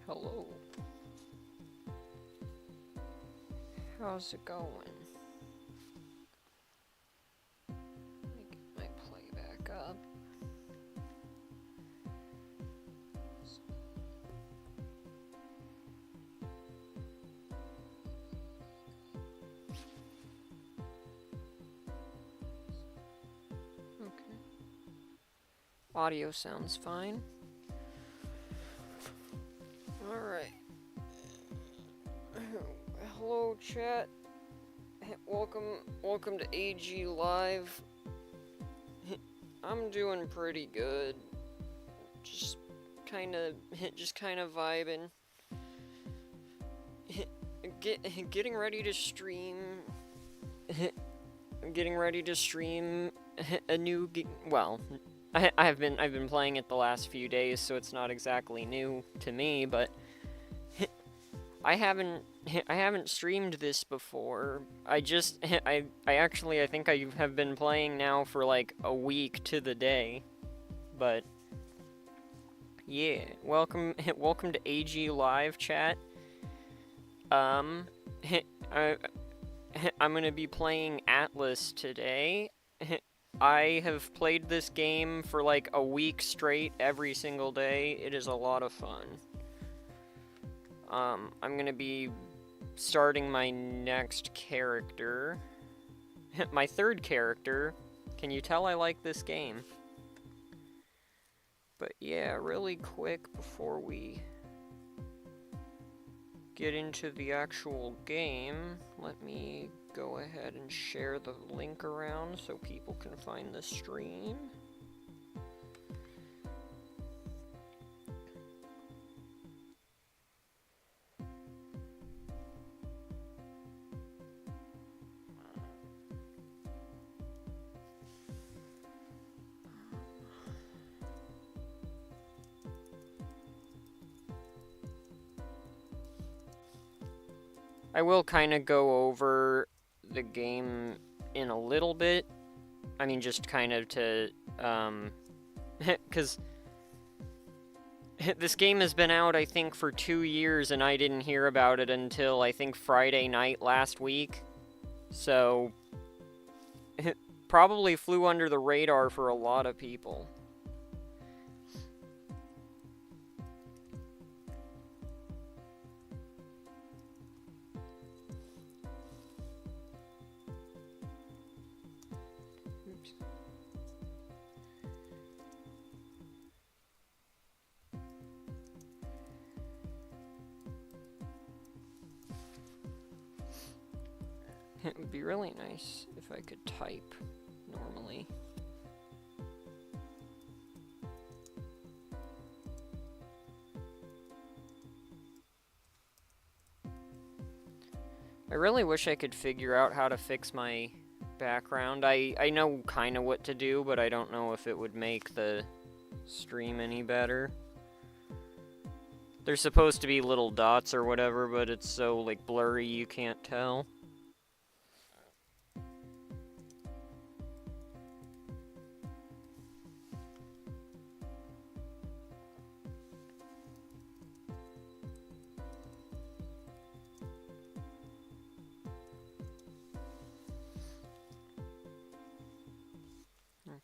Hello. How's it going? Let me get my playback up. Okay. Audio sounds fine. Alright. Hello, chat. Welcome to AG Live. I'm doing pretty good. Just kind of vibing. Getting ready to stream. Getting ready to stream a new well, I've been playing it the last few days, so it's not exactly new to me, but I haven't streamed this before. I think I have been playing now for like a week to the day. But yeah, welcome to AG Live chat. I'm gonna be playing Atlyss today. I have played this game for like a week straight every single day. It is a lot of fun. I'm gonna be starting my next character. My third character. Can you tell I like this game? But yeah, really quick before we get into the actual game, let me go ahead and share the link around so people can find the stream. I will kind of go over the game in a little bit. I mean, just kind of to, because this game has been out, I think, for 2 years, and I didn't hear about it until, I think, Friday night last week. So, it probably flew under the radar for a lot of people. It would be really nice if I could type normally. I really wish I could figure out how to fix my background. I know kind of what to do, but I don't know if it would make the stream any better. There's supposed to be little dots or whatever, but it's so like blurry you can't tell.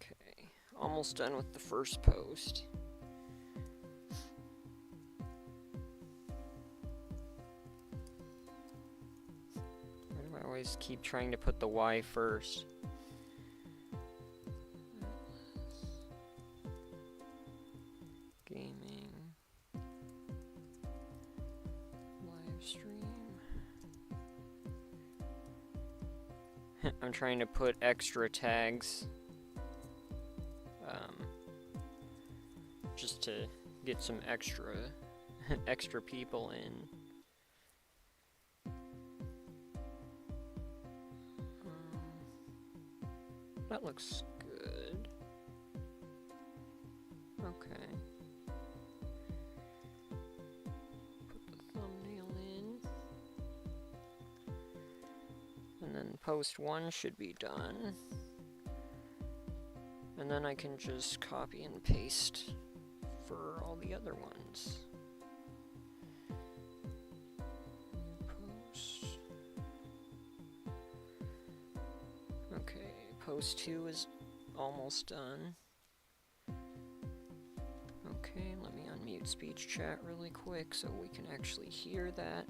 Okay, almost done with the first post. Why do I always keep trying to put the Y first? Gaming. Live stream. I'm trying to put extra tags. Just to get some extra people in. That looks good. Okay. Put the thumbnail in. And then post 1 should be done. And then I can just copy and paste for all the other ones. post 2 is almost done. Okay, let me unmute speech chat really quick so we can actually hear that.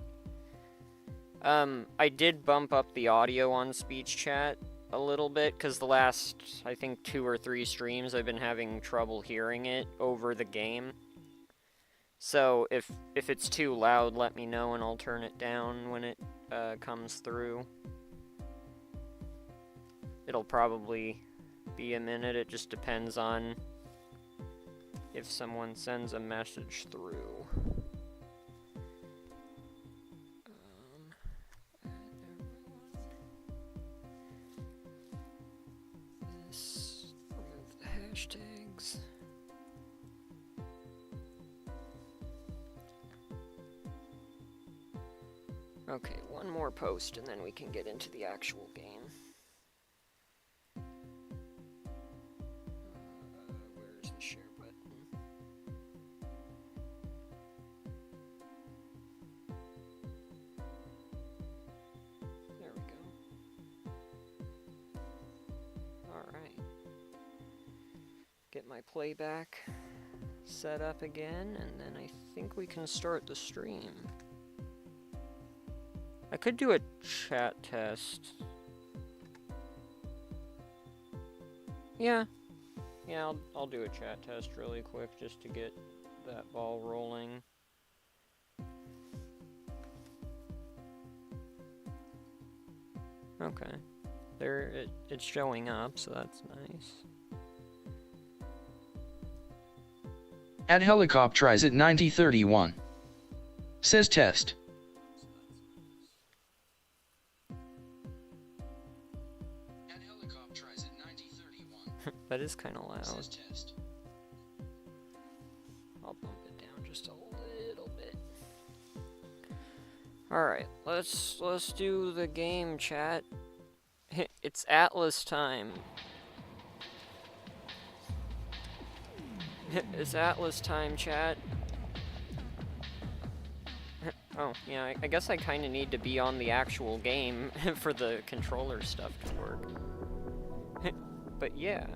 I did bump up the audio on speech chat a little bit, because the last, I think, 2 or 3 streams I've been having trouble hearing it over the game. So if it's too loud, let me know and I'll turn it down when it comes through. It'll probably be a minute, it just depends on if someone sends a message through. This, remove the hashtags. Okay, one more post and then we can get into the actual game. Where's the share button? There we go. Alright. Get my playback set up again, and then I think we can start the stream. I could do a chat test. Yeah, I'll do a chat test really quick just to get that ball rolling. Okay, there it's showing up, so that's nice. At helicopters at 9031. Says test. That is kind of loud. Says test. I'll bump it down just a little bit. Alright, let's do the game, chat. It's Atlyss time. It's Atlyss time, chat. Oh, yeah, I guess I kind of need to be on the actual game for the controller stuff to work. But yeah,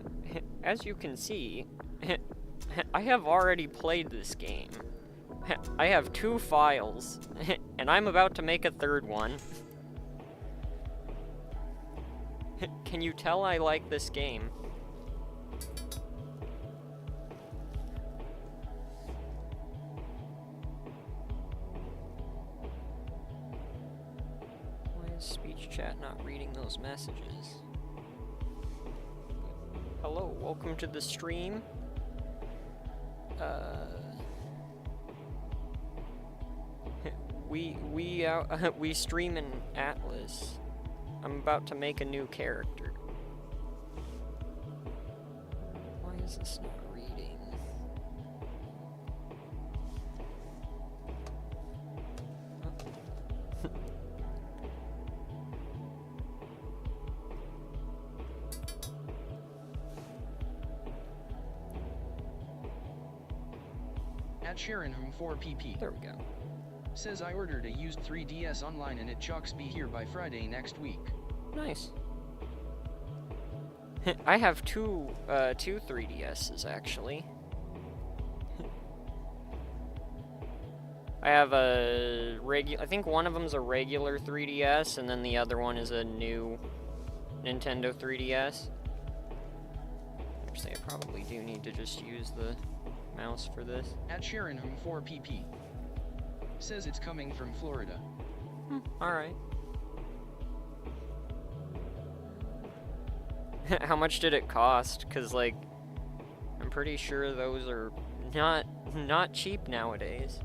as you can see, I have already played this game. I have 2 files, and I'm about to make a 3rd one. Can you tell I like this game? Why is speech chat not reading those messages? Hello, welcome to the stream. We stream in Atlyss. I'm about to make a new character. Why is this not reading? At Sharonham 4PP. There we go. Says I ordered a used 3DS online and it chucks be here by Friday next week. Nice. I have two 3DSs actually. I have a I think one of them's a regular 3DS, and then the other one is a new Nintendo 3DS. Actually, I probably do need to just use the mouse for this. At Sharonham 4PP. Says it's coming from Florida. Alright. How much did it cost? Cause like, I'm pretty sure those are not cheap nowadays.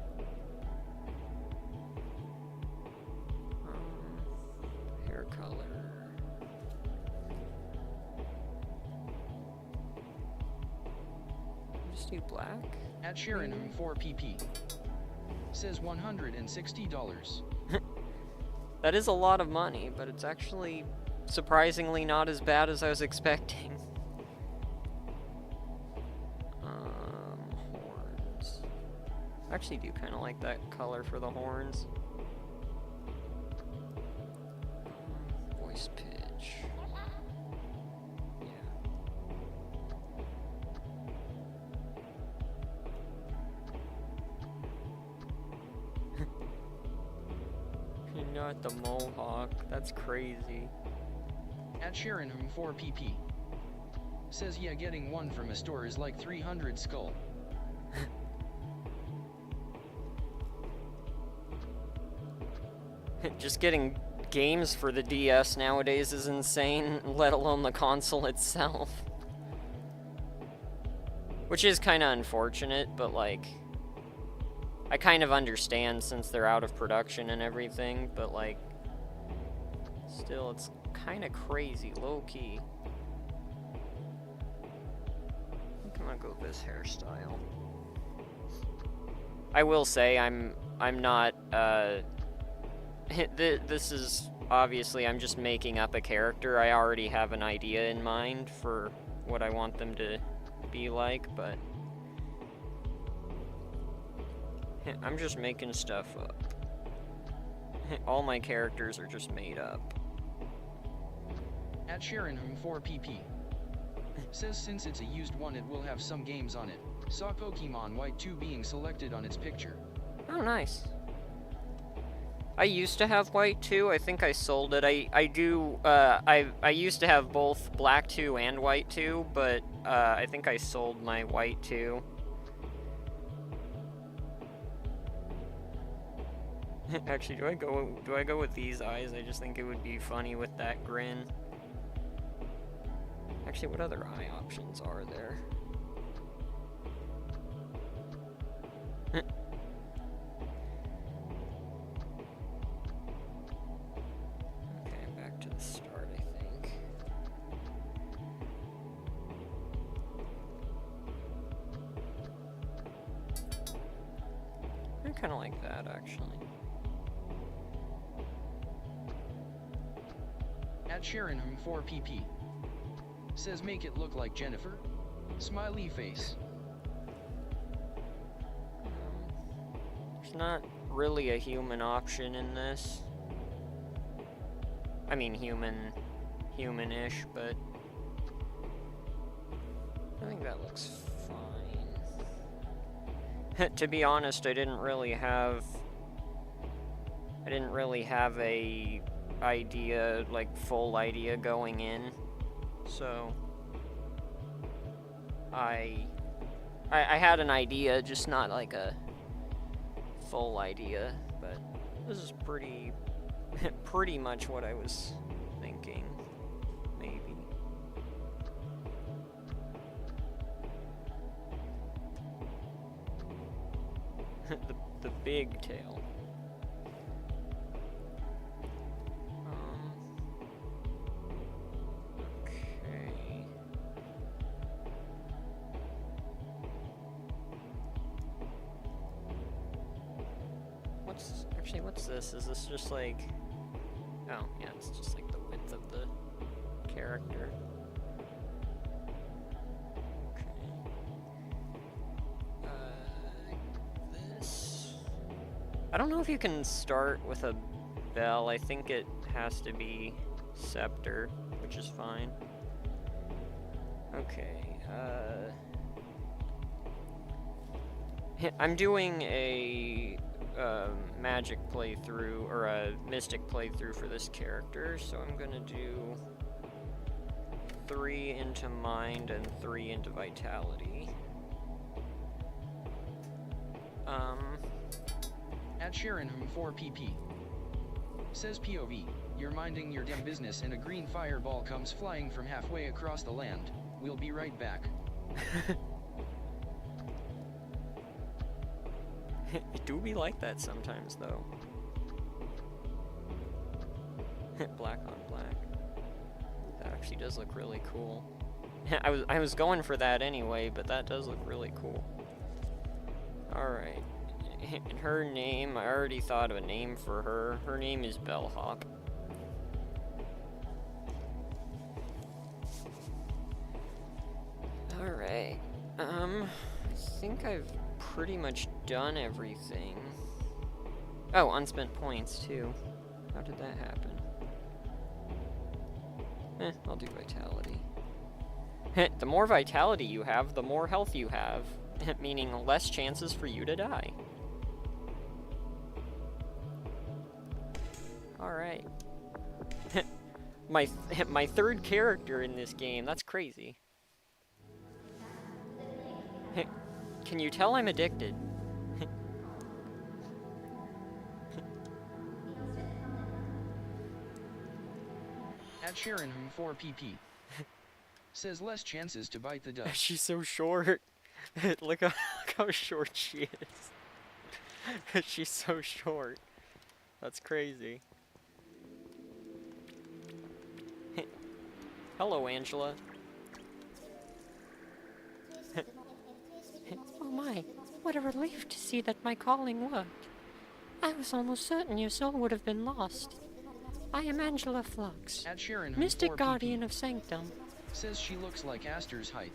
Hair color. Just do black. At Sharonham 4PP. Says $160. That is a lot of money, but it's actually surprisingly not as bad as I was expecting. Horns. I actually do kind of like that color for the horns. Voice pitch. Not the mohawk. That's crazy. At Sharonham 4pp. Says yeah, getting one from a store is like 300 skull. Just getting games for the DS nowadays is insane, let alone the console itself. Which is kind of unfortunate, but like, I kind of understand since they're out of production and everything, but like, still, it's kind of crazy, low-key. I think I'm gonna go with this hairstyle. I will say, I'm not, this is, obviously, I'm just making up a character. I already have an idea in mind for what I want them to be like, but I'm just making stuff up. All my characters are just made up. At Sharonham 4pp. Says since it's a used one it will have some games on it. Saw Pokemon White 2 being selected on its picture. Oh, nice. I used to have White 2. I think I sold it. I used to have both Black 2 and White 2, but I think I sold my White 2. Actually, do I go with these eyes? I just think it would be funny with that grin. Actually, what other eye options are there? Okay, back to the start, I think. I kind of like that, actually. At Sharonham 4pp. Says make it look like Jennifer. Smiley face. There's not really a human option in this. I mean, human-ish, but I think that looks fine. To be honest, I didn't really have a idea, like full idea going in. So I had an idea, just not like a full idea, but this is pretty much what I was thinking, maybe. the big tail. What's this? Is this just like... Oh, yeah, it's just like the width of the character. Okay. This... I don't know if you can start with a bell. I think it has to be scepter, which is fine. Okay, I'm doing a magic playthrough, or a mystic playthrough for this character, so I'm gonna do 3 into mind and 3 into vitality. At Sharonham 4pp. Says POV, you're minding your damn business and a green fireball comes flying from halfway across the land. We'll be right back. It do be like that sometimes, though. Black on black. That actually does look really cool. I was going for that anyway, but that does look really cool. Alright. And her name, I already thought of a name for her. Her name is Bellhop. Alright. I think I've pretty much done everything. Oh, unspent points, too. How did that happen? I'll do vitality. The more vitality you have, the more health you have. Meaning less chances for you to die. Alright. my third character in this game. That's crazy. Can you tell I'm addicted? At Sharon whom 4pp. Says less chances to bite the dust. She's so short. look how short she is. She's so short. That's crazy. Hello, Angela. Oh my, what a relief to see that my calling worked. I was almost certain your soul would have been lost. I am Angela Flux, At Sharon whom Mystic 4pp. Guardian of Sanctum. Says she looks like Aster's height.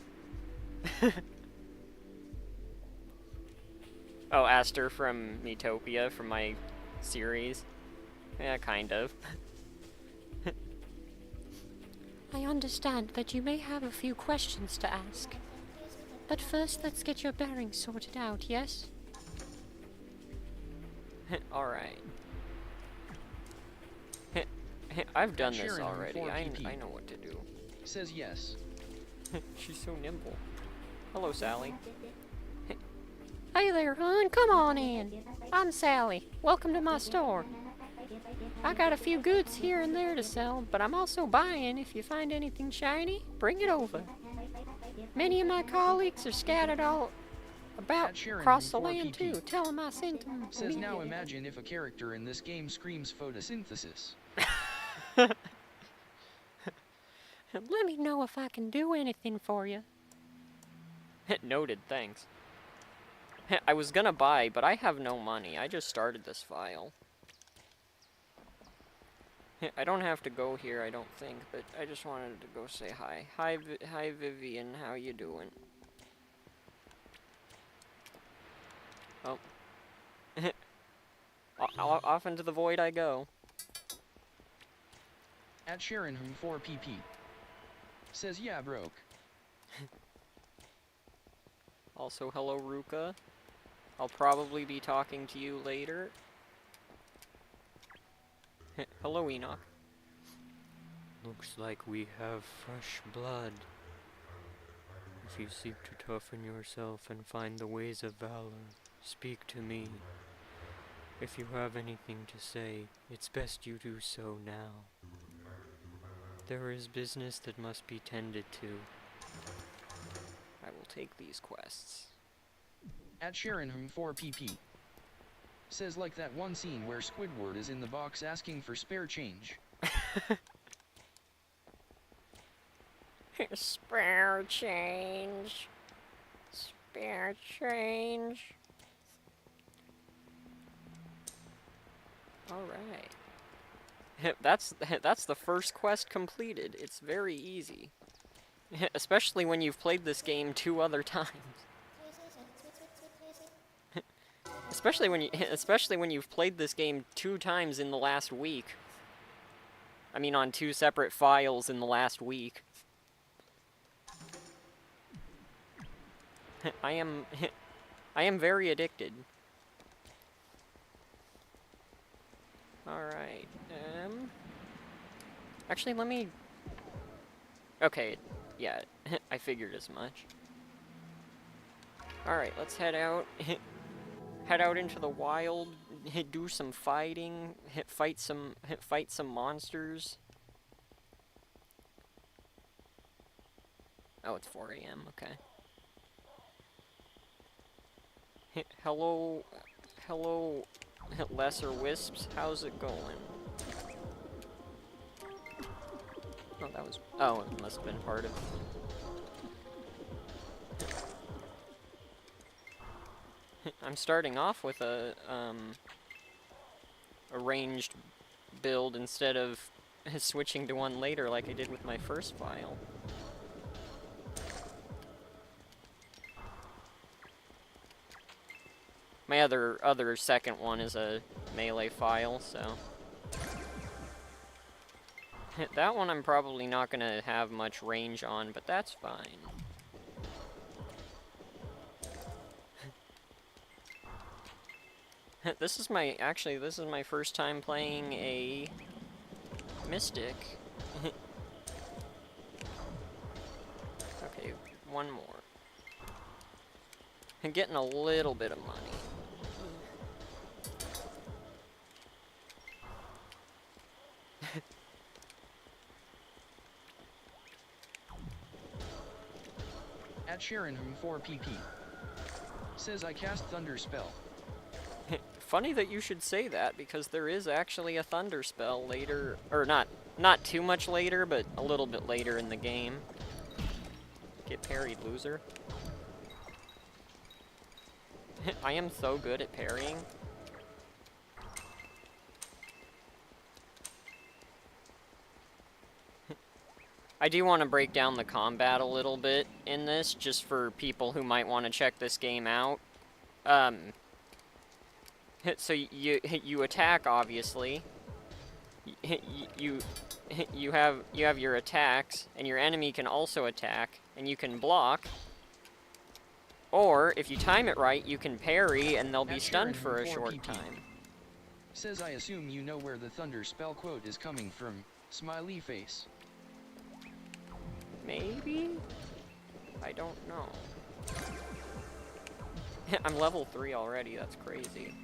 Oh, Aster from Metopia, from my series. Yeah, kind of. I understand that you may have a few questions to ask. But first, let's get your bearings sorted out, yes? Alright. I've done this Sharon on already. 4PP. I know what to do. Says yes. She's so nimble. Hello, Sally. Hey there, hon, come on in. I'm Sally. Welcome to my store. I got a few goods here and there to sell, but I'm also buying. If you find anything shiny, bring it over. Many of my colleagues are scattered all about At Sharon across the whom 4pp. land, too. Tell them I sent them. Says now imagine if a character in this game screams photosynthesis. Let me know if I can do anything for you. Noted, thanks. I was gonna buy, but I have no money. I just started this file. I don't have to go here, I don't think, but I just wanted to go say hi. Hi, Vivian. How you doing? Oh. Off into the void I go. At Sharon whom 4pp. Says yeah broke. Also, hello, Ruka. I'll probably be talking to you later. Hello, Enoch. Looks like we have fresh blood. If you seek to toughen yourself and find the ways of valor, speak to me. If you have anything to say, it's best you do so now. There is business that must be tended to. I will take these quests. At Sharon whom 4pp. Says like that one scene where Squidward is in the box asking for spare change. Spare change. Spare change. Alright. That's the first quest completed. It's very easy. Especially when you've played this game 2 other times. Especially when you've played this game 2 times in the last week. I mean, on 2 separate files in the last week. I am very addicted. Alright, actually, let me... Okay, yeah, I figured as much. Alright, let's head out. Head out into the wild, do some fighting, fight some monsters. Oh, it's 4 AM, okay. Hello, lesser wisps, how's it going? Oh, that was, oh, it must have been part of I'm starting off with a ranged build instead of switching to one later like I did with my first file. My other second one is a melee file, so that one I'm probably not gonna have much range on, but that's fine. This is my first time playing a Mystic. Okay, one more. I'm getting a little bit of money. At Sharonham 4PP. Says I cast Thunder Spell. Funny that you should say that, because there is actually a Thunder Spell later, or not too much later, but a little bit later in the game. Get parried, loser. I am so good at parrying. I do want to break down the combat a little bit in this, just for people who might want to check this game out. So you attack, obviously. You have your attacks, and your enemy can also attack, and you can block. Or if you time it right, you can parry, and they'll be stunned for a short time. Says I assume you know where the Thunder Spell quote is coming from. Smiley face. Maybe? I don't know. I'm level 3 already, that's crazy.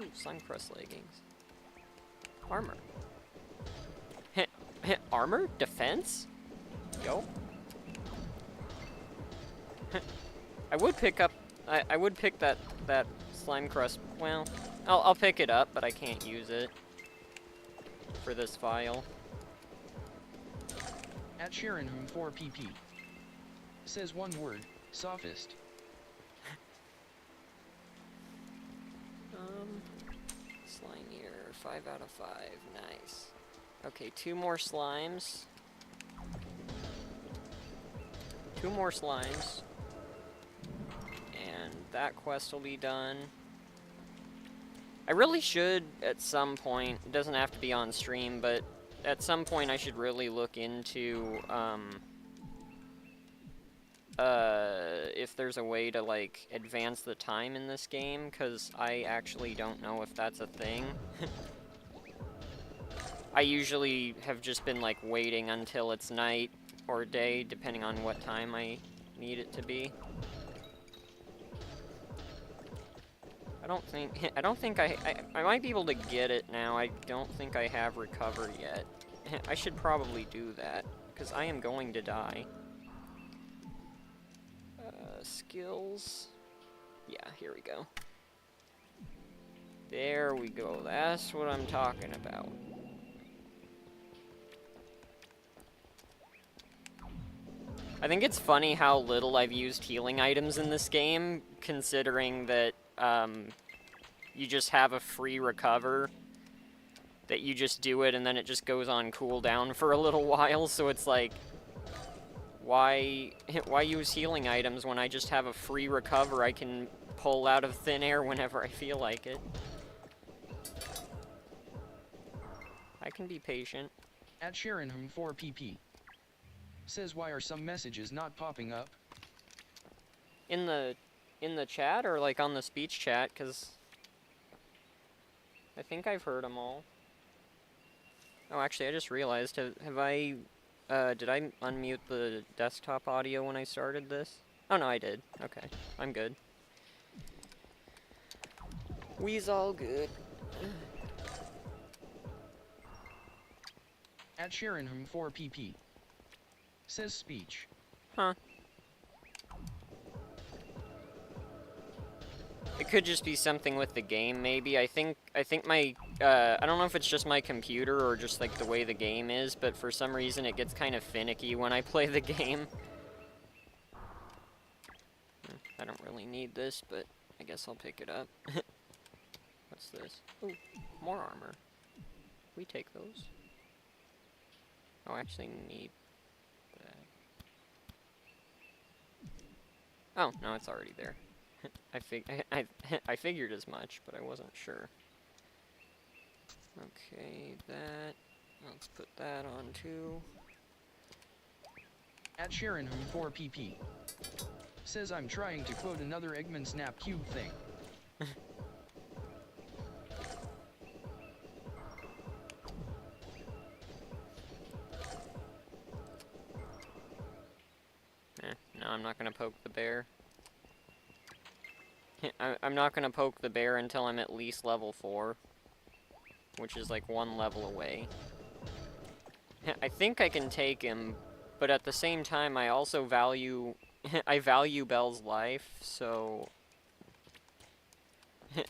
Ooh, Slime Crust leggings. Armor. Armor? Defense? Yo. I would pick up... I would pick that Slime Crust... Well, I'll pick it up, but I can't use it for this file. At Sharonham 4PP. Says one word, sophist. Slime here, 5 out of 5, nice. Okay, 2 more slimes. 2 more slimes. And that quest will be done. I really should, at some point, it doesn't have to be on stream, but at some point I should really look into, if there's a way to, like, advance the time in this game, because I actually don't know if that's a thing. I usually have just been, like, waiting until it's night or day, depending on what time I need it to be. I don't think I might be able to get it now. I don't think I have recover yet. I should probably do that, because I am going to die. Skills. Yeah, here we go. There we go. That's what I'm talking about. I think it's funny how little I've used healing items in this game, considering that you just have a free recover, that you just do it and then it just goes on cooldown for a little while, so it's like, why use healing items when I just have a free recover I can pull out of thin air whenever I feel like it? I can be patient. At Sharonham 4PP. Says why are some messages not popping up? In the chat, or like on the speech chat, because I think I've heard them all. Oh, actually, I just realized, have I, did I unmute the desktop audio when I started this? Oh, no, I did. Okay, I'm good. We's all good. At Sharonham 4PP. Says speech. Huh. It could just be something with the game, maybe. I think my, I don't know if it's just my computer or just, like, the way the game is, but for some reason it gets kind of finicky when I play the game. I don't really need this, but I guess I'll pick it up. What's this? Ooh, more armor. We take those. Oh, I actually need that. Oh, no, it's already there. I figured as much, but I wasn't sure. Okay, that. Let's put that on too. At Sharonham 4PP. Says I'm trying to quote another Eggman Snap Cube thing. I'm not gonna poke the bear. I'm not gonna poke the bear until I'm at least level 4. Which is like 1 level away. I think I can take him, but at the same time I also value... I value Belle's life, so...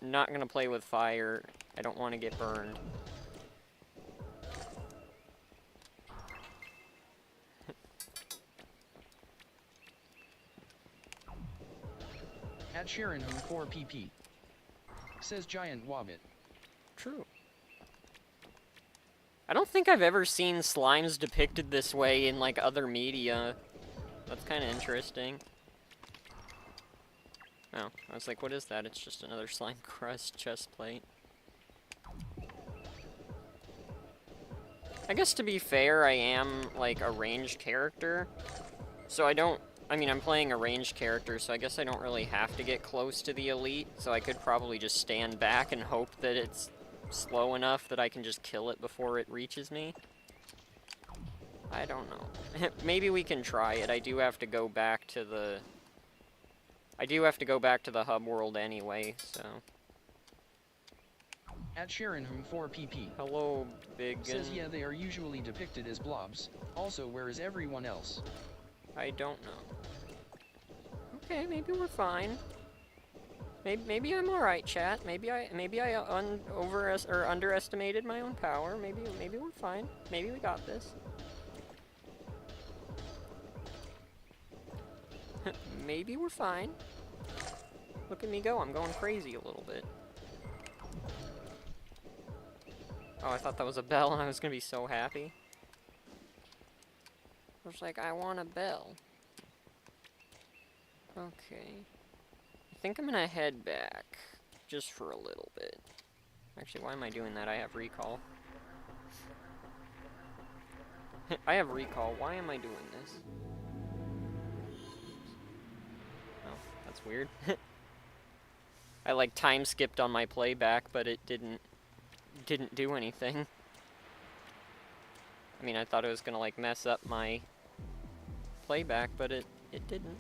Not gonna play with fire. I don't want to get burned. At Sharon who 4 pp. Says Giant Wobbit. True. I don't think I've ever seen slimes depicted this way in, like, other media. That's kind of interesting. Oh, I was like, what is that? It's just another slime crust chest plate. I guess to be fair, I am, like, a ranged character. So I mean, I'm playing a ranged character, so I guess I don't really have to get close to the elite. So I could probably just stand back and hope that it's slow enough that I can just kill it before it reaches me. I don't know. Maybe we can try it. I do have to go back to the hub world anyway, so. At Sharon whom 4 pp. Hello, big. Says yeah, they are usually depicted as blobs. Also, where is everyone else? I don't know. Okay, maybe we're fine. Maybe I'm all right, chat. Maybe I underestimated my own power. Maybe we're fine. Maybe we got this. Maybe we're fine. Look at me go. I'm going crazy a little bit. Oh, I thought that was a bell, and I was gonna be so happy. I was like, I want a bell. Okay. I think I'm gonna head back, just for a little bit. Actually, why am I doing that? I have recall. I have recall. Why am I doing this? Oh, that's weird. I, like, time skipped on my playback, but it didn't do anything. I mean, I thought it was gonna, like, mess up my playback, but it didn't.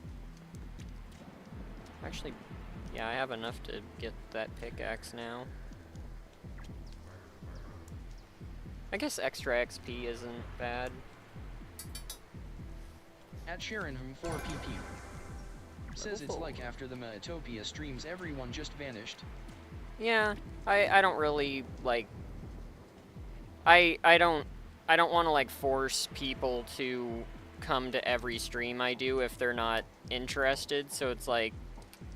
Actually, yeah, I have enough to get that pickaxe now. I guess extra XP isn't bad. At Sharon whom 4 pp. Says it's like after the Maatopia streams everyone just vanished. Yeah, I don't really, like... I don't want to, like, force people to come to every stream I do if they're not interested, so it's like...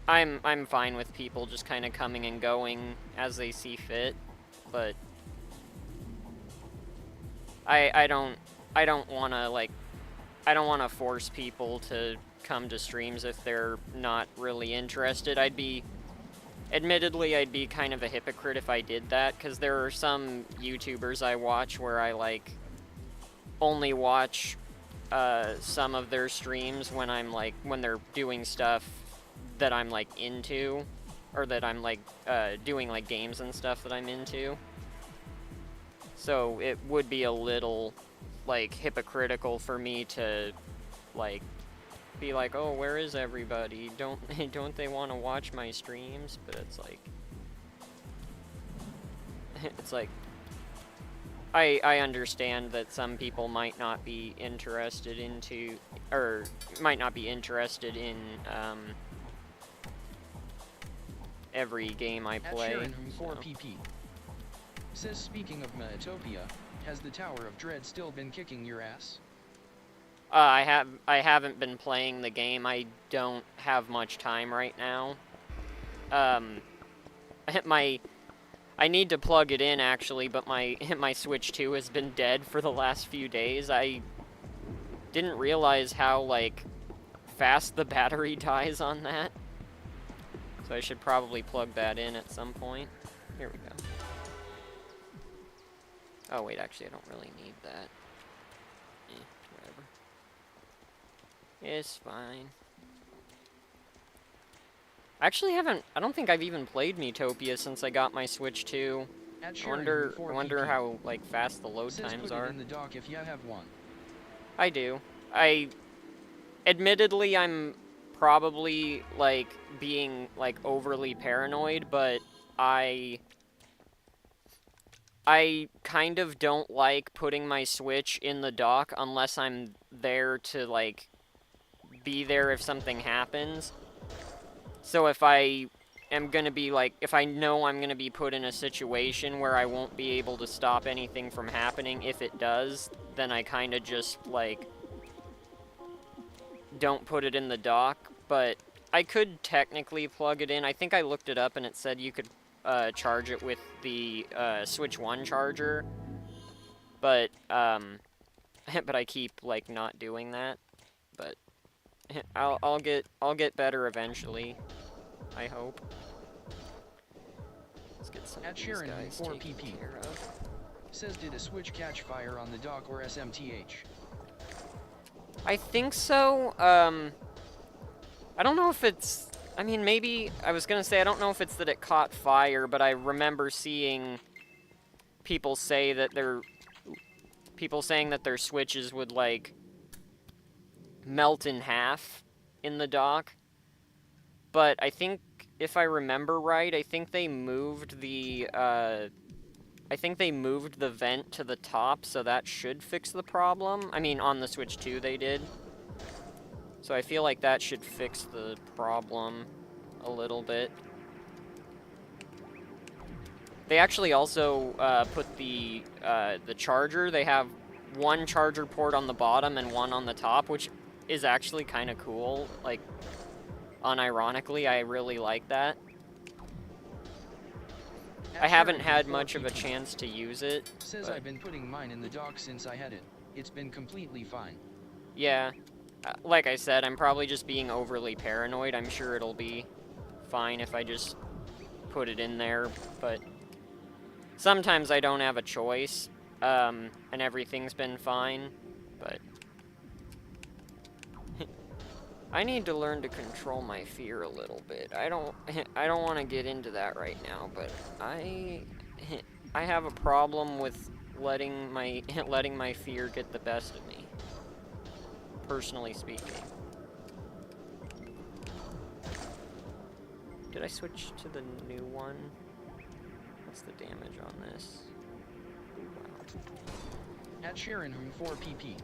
I'm fine with people just kind of coming and going as they see fit, but... I don't want to, like... I don't want to force people to come to streams if they're not really interested. Admittedly, I'd be kind of a hypocrite if I did that, because there are some YouTubers I watch where I, like, only watch some of their streams when I'm, like, when they're doing stuff that I'm, like, into, or that I'm, like, doing, like, games and stuff that I'm into. So it would be a little, like, hypocritical for me to, like, be like, oh, where is everybody? Don't they want to watch my streams? But it's like, I understand that some people might not be interested in every game I play. At Sharon whom 4 pp. Says speaking of Maatopia, has the Tower of Dread still been kicking your ass? I haven't been playing the game. I don't have much time right now. I need to plug it in actually, but my Switch 2 has been dead for the last few days. I didn't realize how, like, fast the battery dies on that. So I should probably plug that in at some point. Here we go. Oh wait, actually I don't really need that. Whatever. It's fine. I actually I don't think I've even played Miitopia since I got my Switch 2. I wonder how, like, fast the load times are. In the dock if you have one. I do. Admittedly, I'm probably, like, being, like, overly paranoid, but I kind of don't like putting my Switch in the dock unless I'm there to, like, be there if something happens. So if I am gonna be, like, if I know I'm gonna be put in a situation where I won't be able to stop anything from happening if it does, then I kind of just, like, don't put it in the dock. But I could technically plug it in. I think I looked it up and it said you could charge it with the Switch 1 charger, but but I keep, like, not doing that. But I'll get better eventually, I hope. Let's get some of these Sharon guys 4 taken PP care of. says, did a switch catch fire on the dock or SMTH? I think so. I don't know if it's, I mean, maybe, I was gonna say, I don't know if it's that it caught fire, but I remember seeing people say that people saying that their switches would, like, melt in half in the dock. But I think, if I remember right, I think they moved the vent to the top, so that should fix the problem. I mean, on the Switch 2 they did. So I feel like that should fix the problem a little bit. They actually also put the charger. They have one charger port on the bottom and one on the top, which is actually kind of cool. Like, unironically, I really like that. I haven't had much of a chance to use it. Says I've been putting mine in the dock since I had it. It's been completely fine. Yeah. Like I said, I'm probably just being overly paranoid. I'm sure it'll be fine if I just put it in there, but sometimes I don't have a choice, and everything's been fine, but I need to learn to control my fear a little bit. I don't want to get into that right now, but I have a problem with letting my fear get the best of me, personally speaking. Did I switch to the new one? What's the damage on this? Wow. Sharon 4 PP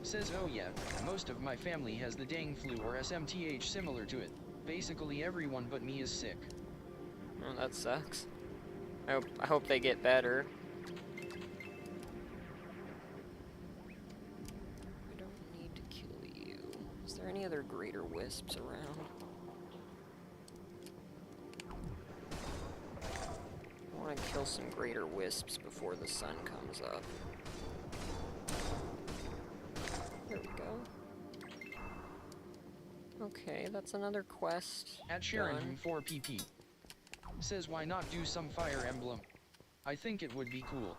says, oh yeah, most of my family has the dang flu or SMTH similar to it. Basically everyone but me is sick. Oh, that sucks. I hope they get better. I don't need to kill you. Is there any other greater wisps around? I want to kill some greater wisps before the sun comes up. There we go. Okay, that's another quest. Sharon 4 PP says, why not do some Fire Emblem? I think it would be cool.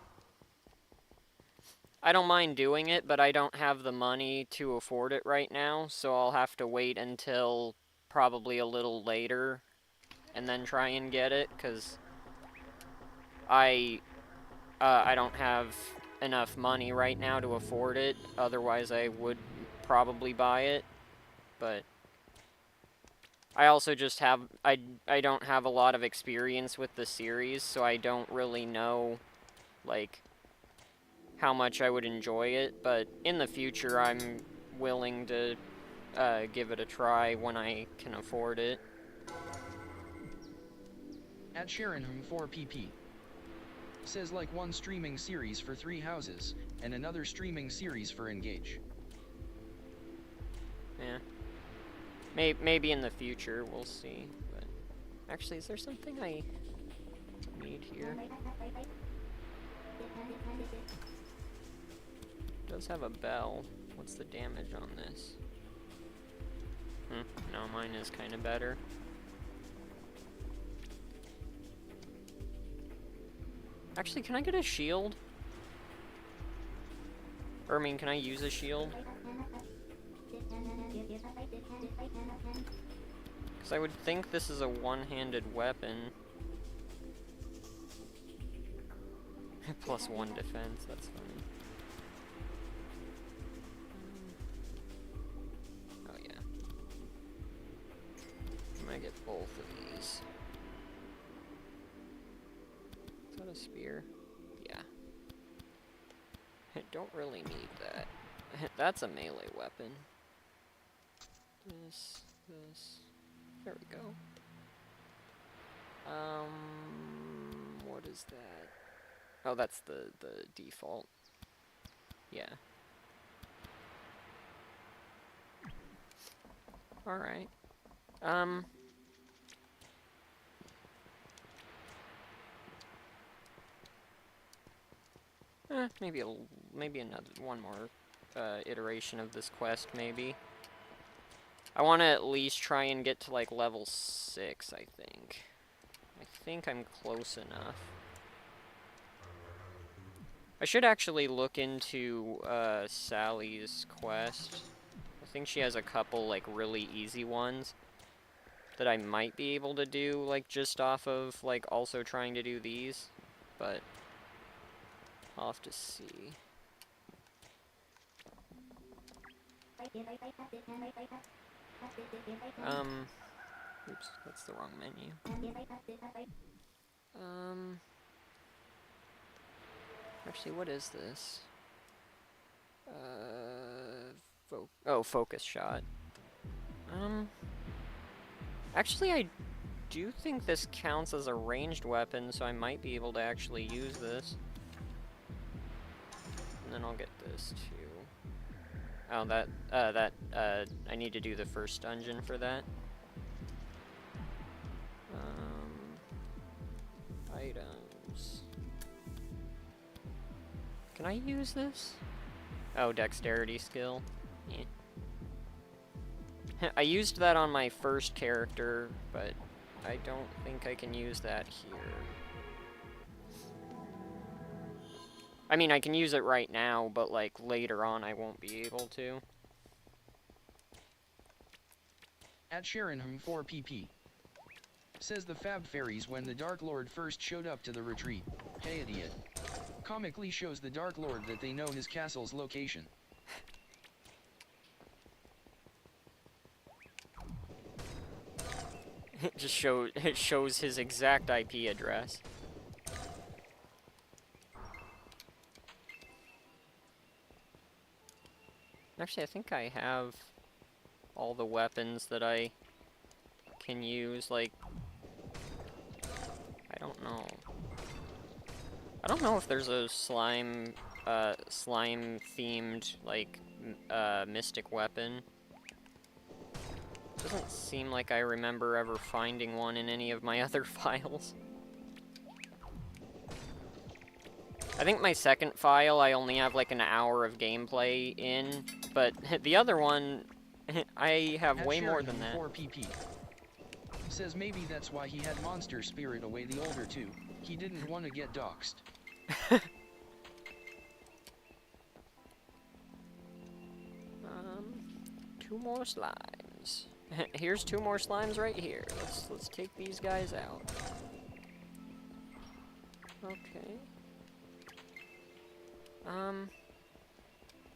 I don't mind doing it, but I don't have the money to afford it right now, so I'll have to wait until probably a little later and then try and get it, because I don't have enough money right now to afford it. Otherwise, I would probably buy it. But I also just have I don't have a lot of experience with the series, so I don't really know, like, how much I would enjoy it. But in the future, I'm willing to give it a try when I can afford it. Sharon 4 PP says, like one streaming series for 3 houses, and another streaming series for Engage. Yeah. Maybe in the future, we'll see. But actually, is there something I need here? It does have a bell. What's the damage on this? No, mine is kind of better. Actually, can I get a shield? Or, I mean, can I use a shield? Because I would think this is a one-handed weapon. Plus 1 defense, that's funny. Oh, yeah. a spear? Yeah. I don't really need that. That's a melee weapon. This. There we go. What is that? Oh, that's the default. Yeah. Alright. Maybe another one more iteration of this quest, maybe. I want to at least try and get to like level 6, I think. I think I'm close enough. I should actually look into Sally's quest. I think she has a couple like really easy ones that I might be able to do like just off of like also trying to do these, but I'll have to see. Oops, that's the wrong menu. Actually, what is this? Focus shot. Actually, I do think this counts as a ranged weapon, so I might be able to actually use this. And then I'll get this too. Oh, I need to do the first dungeon for that. Items. Can I use this? Oh, dexterity skill. Yeah. I used that on my first character, but I don't think I can use that here. I mean, I can use it right now, but like later on I won't be able to. At Sharonham 4pp. Says the Fab Fairies when the Dark Lord first showed up to the retreat. Hey idiot. Comically shows the Dark Lord that they know his castle's location. It shows his exact IP address. Actually, I think I have all the weapons that I can use, like, I don't know. I don't know if there's a slime themed, like, mystic weapon. Doesn't seem like I remember ever finding one in any of my other files. I think my second file I only have like an hour of gameplay in, but the other one I have way more than that. 4pp. Says maybe that's why he had Monster Spirit away the older two. He didn't want to get doxxed. 2 more slimes. Here's 2 more slimes right here. Let's take these guys out. Okay.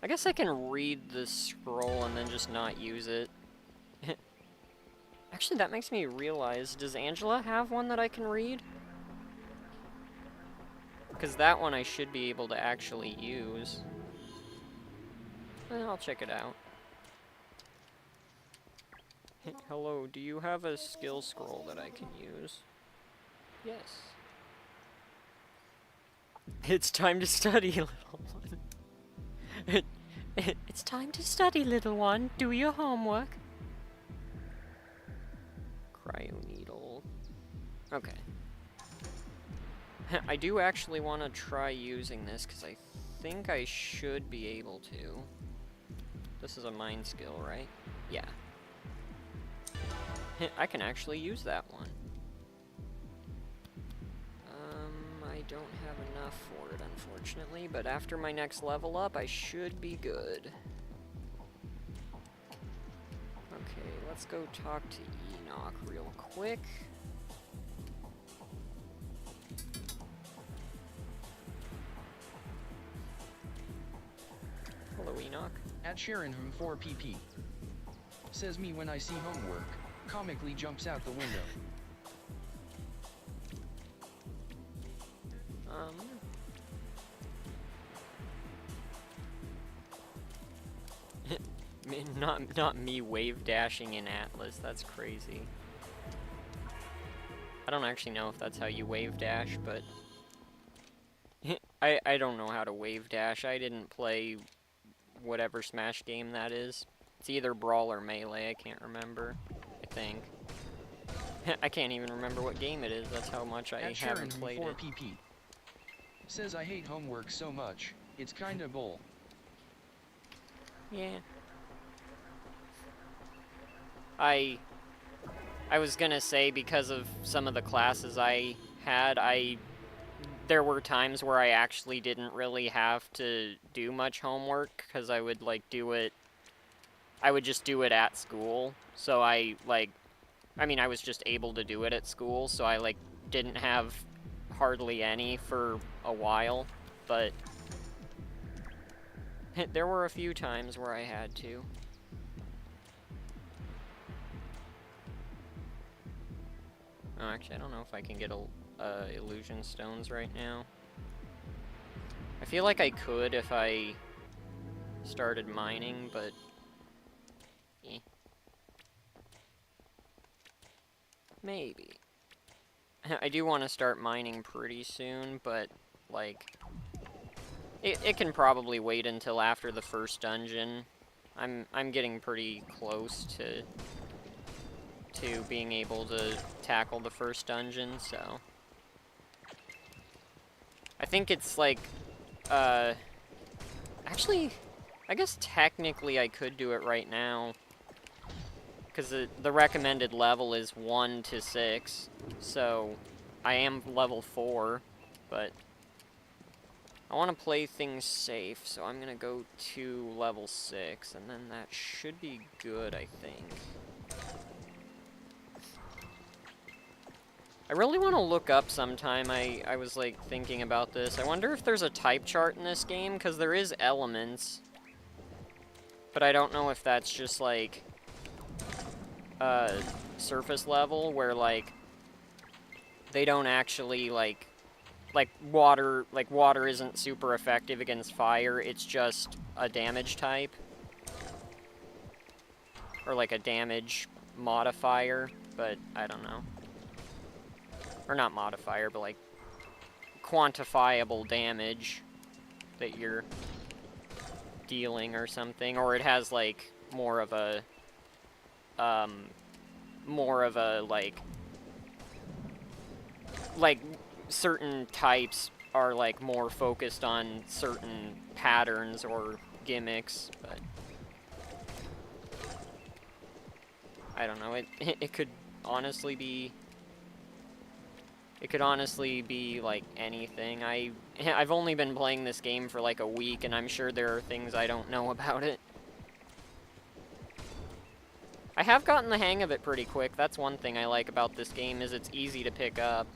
I guess I can read the scroll and then just not use it. Actually, that makes me realize, does Angela have one that I can read? Because that one I should be able to actually use. I'll check it out. Hello, do you have a skill scroll that I can use? Yes. It's time to study, little one. It's time to study, little one. Do your homework. Cryo needle. Okay. I do actually want to try using this because I think I should be able to. This is a mind skill, right? Yeah. I can actually use that one. I don't have enough for it, unfortunately, but after my next level up, I should be good. Okay, let's go talk to Enoch real quick. Hello, Enoch. At Sharonham 4pp. Says me when I see homework. Comically jumps out the window. Not me wave dashing in Atlyss. That's crazy. I don't actually know if that's how you wave dash, but I don't know how to wave dash. I didn't play whatever Smash game that is. It's either Brawl or Melee. I can't remember. I think. I can't even remember what game it is. That's how much I haven't played it. 4PP says I hate homework so much. It's kinda bull. Yeah. I was gonna say, because of some of the classes I had, there were times where I actually didn't really have to do much homework, because I would, like, I would just do it at school. So I was just able to do it at school, so I, like, didn't have hardly any for a while, but there were a few times where I had to. Oh, actually, I don't know if I can get illusion stones right now. I feel like I could if I started mining, but eh. Maybe. I do want to start mining pretty soon, but, like, it can probably wait until after the first dungeon. I'm getting pretty close to being able to tackle the first dungeon, so I think it's like, actually, I guess technically I could do it right now, because the recommended level is 1 to 6, so I am level 4, but I want to play things safe, so I'm going to go to level 6, and then that should be good, I think. I really want to look up sometime. I was, like, thinking about this. I wonder if there's a type chart in this game, because there is elements. But I don't know if that's just, like, surface level, where, like, they don't actually, like, water isn't super effective against fire. It's just a damage type. Or, like, a damage modifier, but I don't know. Or not modifier, but, like, quantifiable damage that you're dealing or something. Or it has, like, more of a, like, certain types are, like, more focused on certain patterns or gimmicks, but I don't know, it could honestly be... It could honestly be, like, anything. I've only been playing this game for, like, a week, and I'm sure there are things I don't know about it. I have gotten the hang of it pretty quick. That's one thing I like about this game, is it's easy to pick up.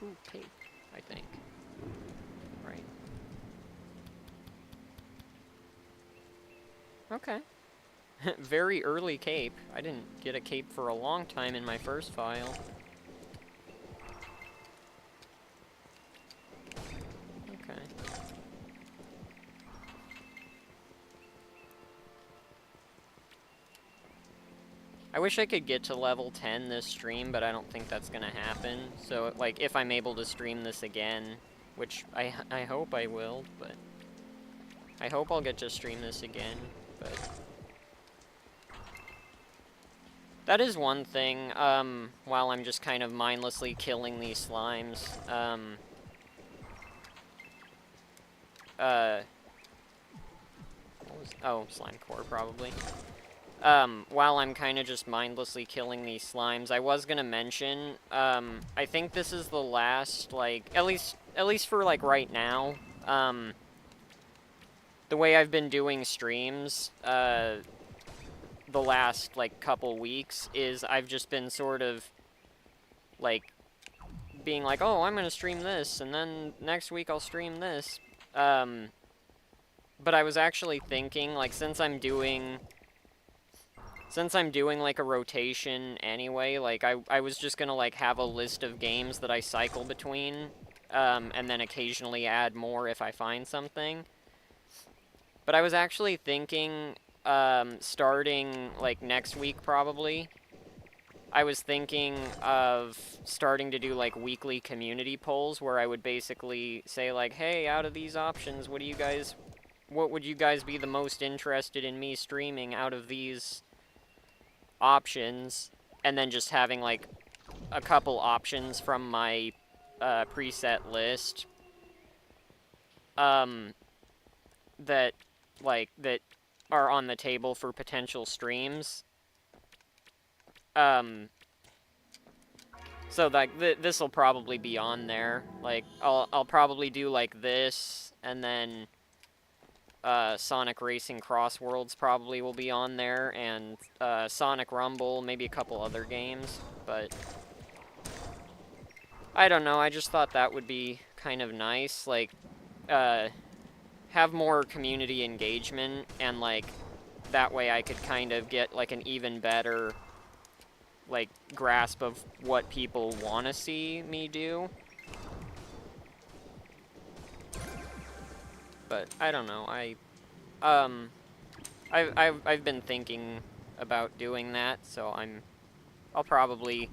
Ooh, cape, I think. Right. Okay. Very early cape. I didn't get a cape for a long time in my first file. Okay. I wish I could get to level 10 this stream, but I don't think that's gonna happen. So, like, if I'm able to stream this again, which I hope I will, but I hope I'll get to stream this again, but... That is one thing, while I'm just kind of mindlessly killing these slimes, oh, slime core, probably. While I'm kind of just mindlessly killing these slimes, I was gonna mention, I think this is the last, like, at least for, like, right now, the way I've been doing streams, the last, like, couple weeks is I've just been sort of, like, being like, oh, I'm gonna stream this, and then next week I'll stream this. But I was actually thinking, like, since I'm doing, like, a rotation anyway, like, I was just gonna, like, have a list of games that I cycle between, and then occasionally add more if I find something. But I was actually thinking, starting, like, next week, probably. I was thinking of starting to do, like, weekly community polls where I would basically say, like, hey, out of these options, what would you guys be the most interested in me streaming out of these options? And then just having, like, a couple options from my preset list that that are on the table for potential streams. So like this will probably be on there. Like I'll probably do like this, and then Sonic Racing Cross Worlds probably will be on there, and Sonic Rumble, maybe a couple other games, but I don't know, I just thought that would be kind of nice, like, have more community engagement, and, like, that way I could kind of get, like, an even better, like, grasp of what people want to see me do. But, I don't know, I've been thinking about doing that, so I'll probably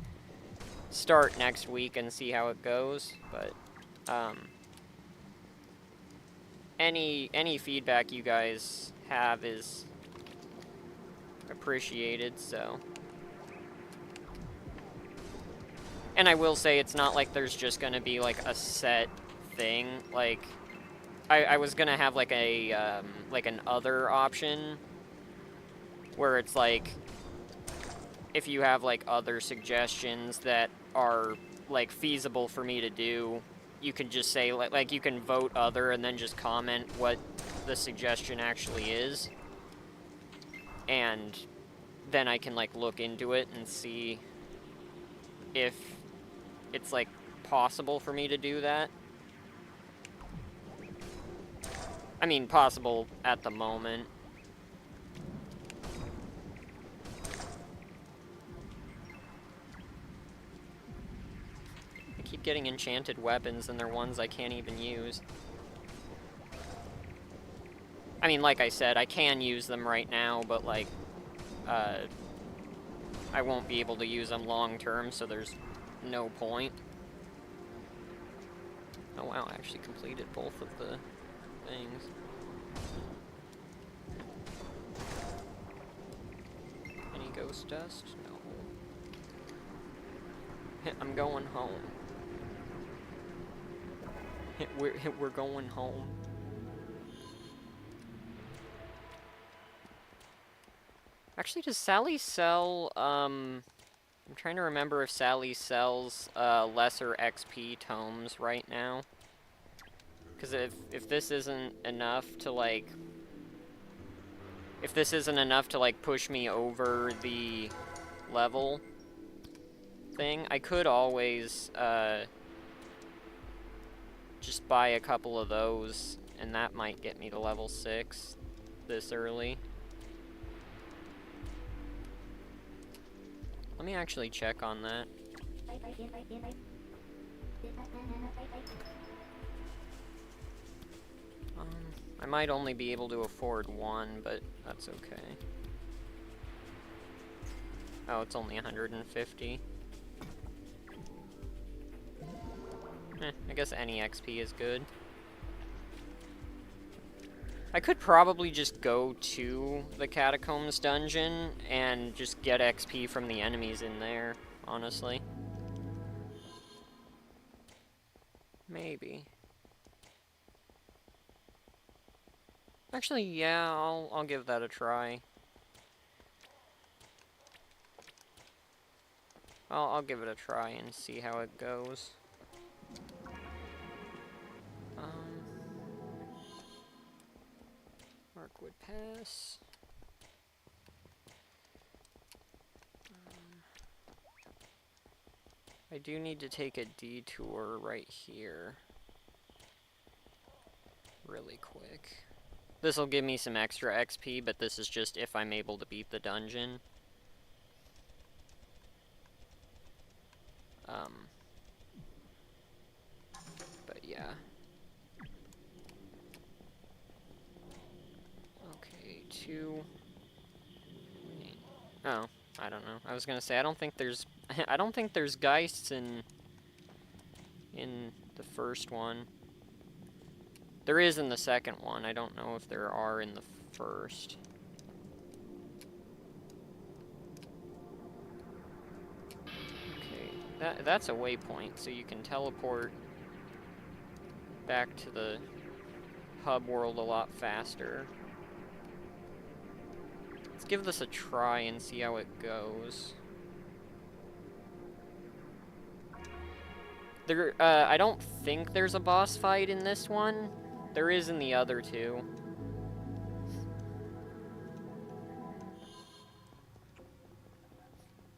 start next week and see how it goes, but, any feedback you guys have is appreciated, so. And I will say it's not like there's just gonna be like a set thing, like, I was gonna have like a, like an other option, where it's like, if you have like other suggestions that are like feasible for me to do, you can just say, like you can vote other and then just comment what the suggestion actually is. And then I can like look into it and see if it's like possible for me to do that. I mean, possible at the moment. I keep getting enchanted weapons and they're ones I can't even use. I mean, like I said, I can use them right now, but like, I won't be able to use them long term, so there's no point. Oh wow, I actually completed both of the things. Any ghost dust? No. I'm going home. We're going home. Actually, does Sally sell, I'm trying to remember if Sally sells, lesser XP tomes right now. Because if this isn't enough to, like... If this isn't enough to, like, push me over the level thing, I could always, just buy a couple of those, and that might get me to level 6 this early. Let me actually check on that. I might only be able to afford one, but that's okay. Oh, it's only 150. I guess any XP is good. I could probably just go to the Catacombs dungeon and just get XP from the enemies in there, honestly. Maybe. Actually, yeah, I'll give that a try. I'll give it a try and see how it goes. Markwood Pass. I do need to take a detour right here. Really quick. This will give me some extra XP, but this is just if I'm able to beat the dungeon. But yeah. was gonna say, I don't think there's I don't think there's geists in the first one. There is in the second one. I don't know if there are in the first. Okay, that's a waypoint, so you can teleport back to the hub world a lot faster. Let's give this a try and see how it goes. I don't think there's a boss fight in this one. There is in the other two.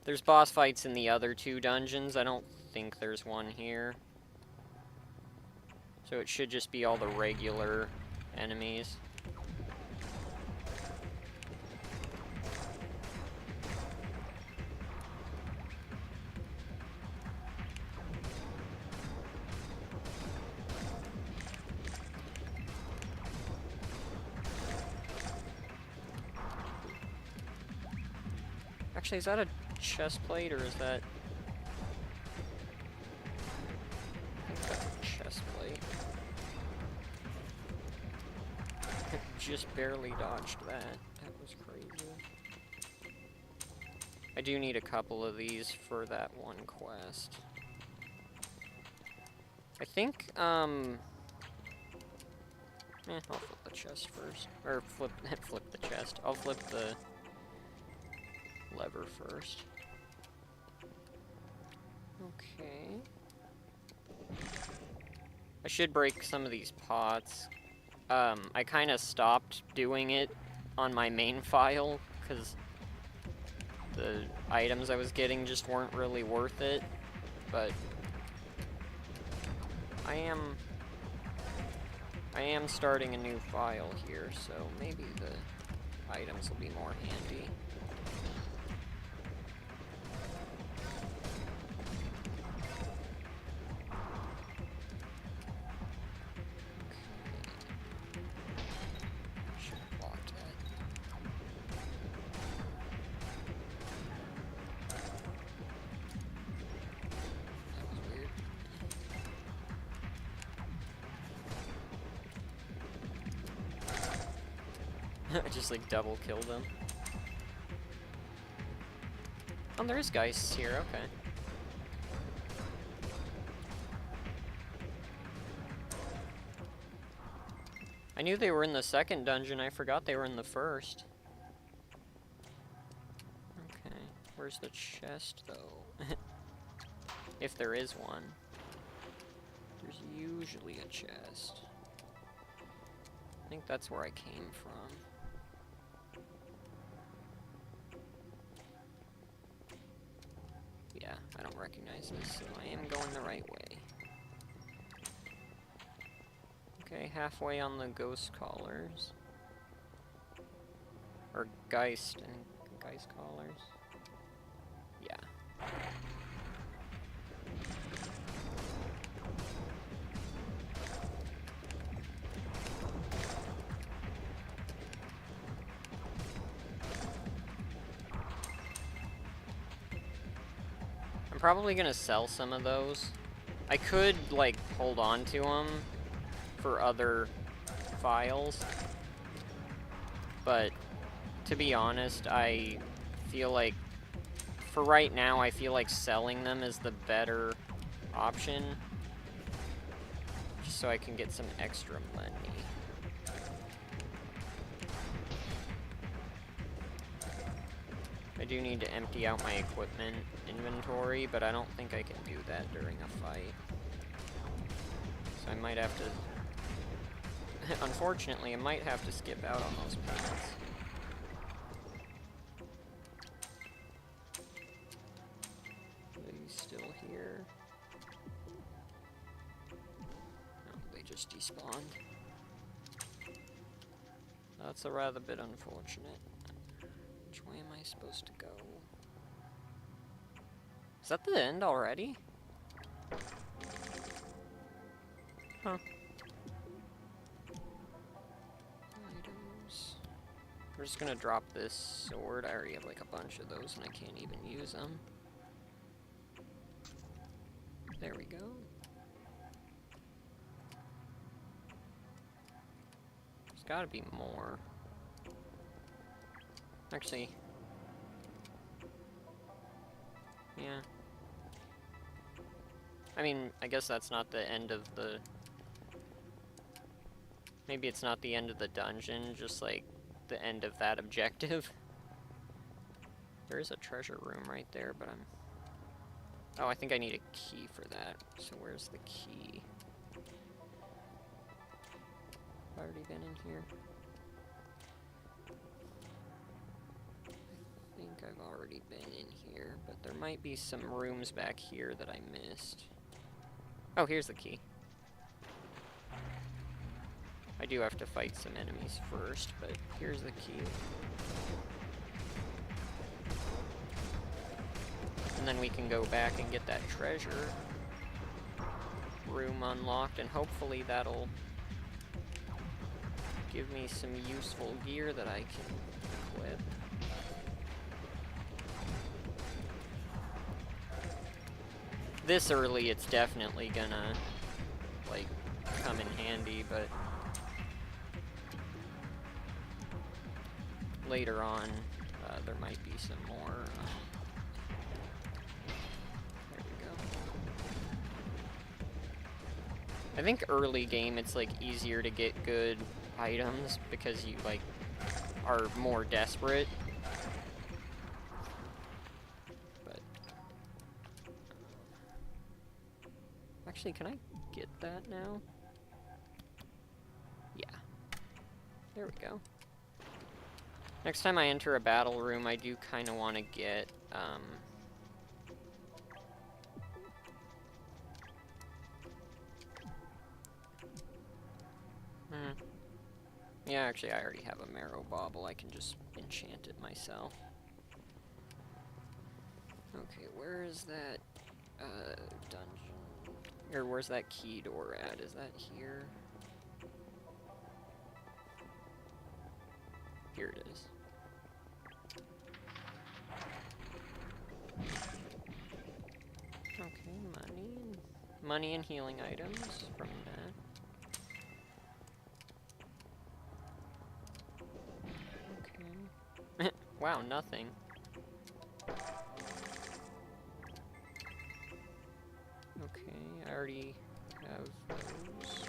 There's boss fights in the other two dungeons. I don't think there's one here. So it should just be all the regular enemies. Actually, is that a chest plate, or is that... I think that's a chest plate. Just barely dodged that. That was crazy. I do need a couple of these for that one quest. I think, I'll flip the chest first. Or flip the chest. I'll flip the lever first. Okay. I should break some of these pots. I kind of stopped doing it on my main file, because the items I was getting just weren't really worth it, but I am starting a new file here, so maybe the items will be more handy. I just like double killed him. Oh, there is geists here, okay. I knew they were in the second dungeon, I forgot they were in the first. Okay, where's the chest though? If there is one. There's usually a chest. I think that's where I came from. Yeah, I don't recognize this, so I am going the right way. Okay, halfway on the ghost callers. Or geist callers. Yeah. I'm probably gonna sell some of those. I could, like, hold on to them for other files, but to be honest, I feel like, for right now, I feel like selling them is the better option, just so I can get some extra money. I do need to empty out my equipment inventory, but I don't think I can do that during a fight. So I might have to... Unfortunately, I might have to skip out on those paths. Are they still here? No, they just despawned. That's a rather bit unfortunate. Which way am I supposed to go? Is that the end already? Huh. Items. we're just gonna drop this sword. I already have like a bunch of those and I can't even use them. There we go. There's gotta be more. Actually, yeah. I mean, I guess that's not the end of the... Maybe it's not the end of the dungeon, just like the end of that objective. There is a treasure room right there, but I'm... Oh, I think I need a key for that. So where's the key? Have I already been in here? I think I've already been in here, but there might be some rooms back here that I missed. Oh, here's the key. I do have to fight some enemies first, but here's the key. And then we can go back and get that treasure room unlocked, and hopefully that'll give me some useful gear that I can equip. This early, it's definitely gonna, like, come in handy, but later on, there might be some more. There we go. I think early game, it's, like, easier to get good items because you, like, are more desperate. Actually, can I get that now? Yeah. There we go. Next time I enter a battle room, I do kind of want to get, Yeah, actually, I already have a marrow bauble. I can just enchant it myself. Okay, where is that, dungeon? Or where's that key door at? Is that here? Here it is. Okay, money and healing items from that. Okay. Wow, nothing. Okay, I already have those.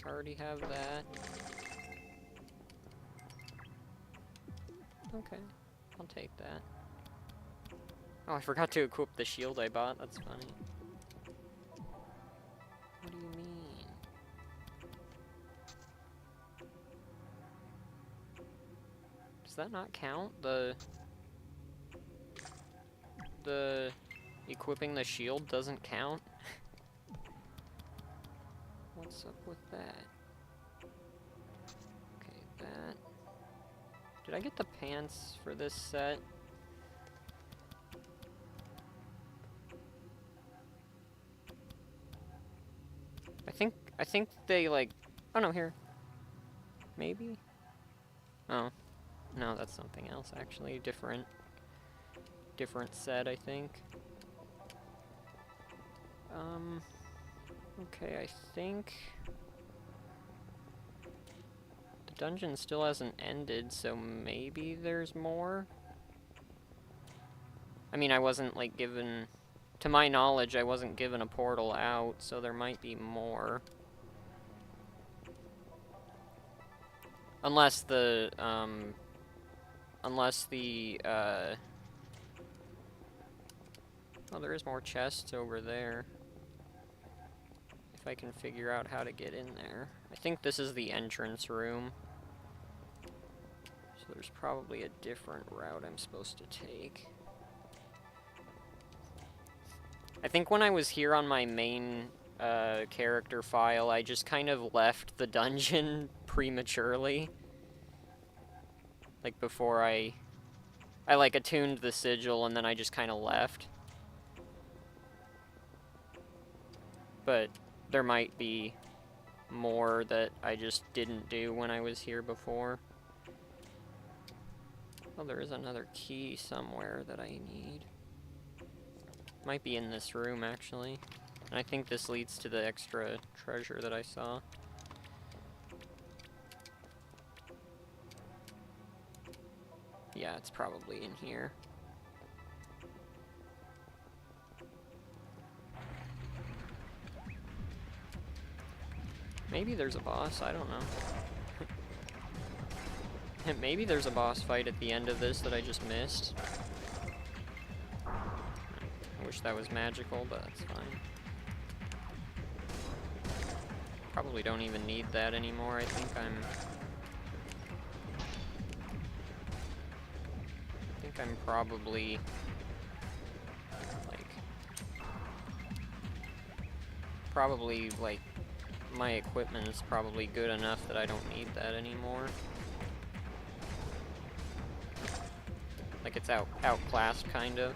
I already have that. Okay, I'll take that. Oh, I forgot to equip the shield I bought. That's funny. What do you mean? Does that not count? The equipping the shield doesn't count? What's up with that? Okay, that. Did I get the pants for this set? I think they like, oh no, here. Maybe? Oh. No, that's something else actually. Different set, I think. Okay, I think the dungeon still hasn't ended, so maybe there's more? I mean, I wasn't, like, given... To my knowledge, I wasn't given a portal out, so there might be more. Unless the, Oh, there is more chests over there. If I can figure out how to get in there. I think this is the entrance room. So there's probably a different route I'm supposed to take. I think when I was here on my main character file, I just kind of left the dungeon prematurely. Like before I like attuned the sigil and then I just kind of left. But there might be more that I just didn't do when I was here before. Oh, there is another key somewhere that I need. Might be in this room, actually. And I think this leads to the extra treasure that I saw. Yeah, it's probably in here. Maybe there's a boss, I don't know. Maybe there's a boss fight at the end of this that I just missed. I wish that was magical, but that's fine. Probably don't even need that anymore. I think I'm probably like my equipment is probably good enough that I don't need that anymore. Like it's outclassed kind of.